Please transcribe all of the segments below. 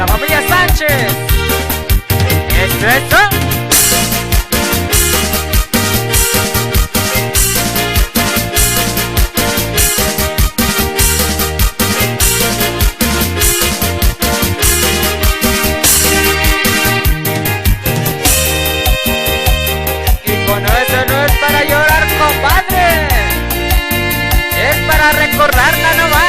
la familia Sánchez. Eso. Y con eso no es para llorar, compadre. Es para recordarla nomás.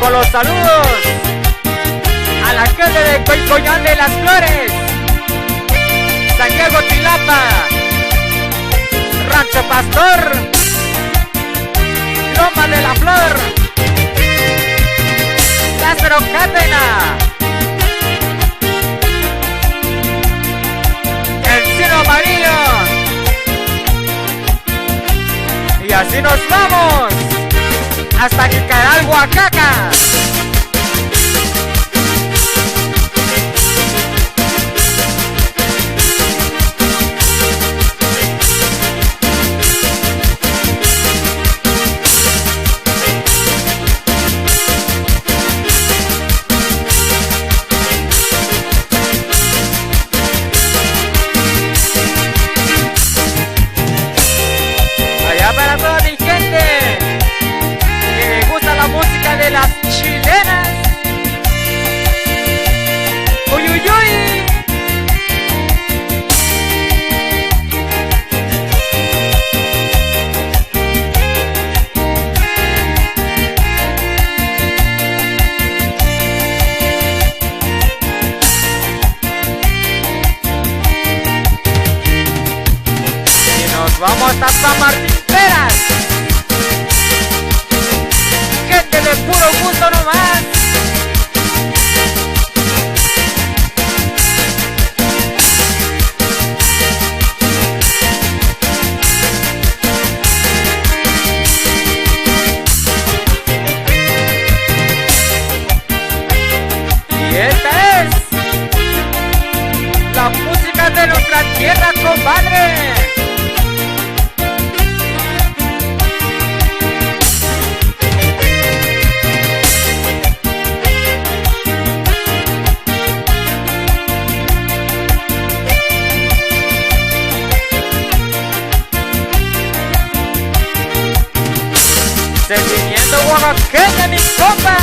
Con los saludos a la gente de Coicoyán de las Flores, Santiago Tilapa, Rancho Pastor, Loma de la Flor, Lázaro Cárdenas, Encino Amarillo. Y así nos vamos hasta Jicaral, Oaxaca. Allá para toda mi gente que le gusta la música de las chilenas. Uy, uy, uy. Y nos vamos a San Martín Peras. Gente de puro gusto nomás. Y esta es la música de nuestra tierra, compadre. Sentimiento oaxaqueño, mi compa.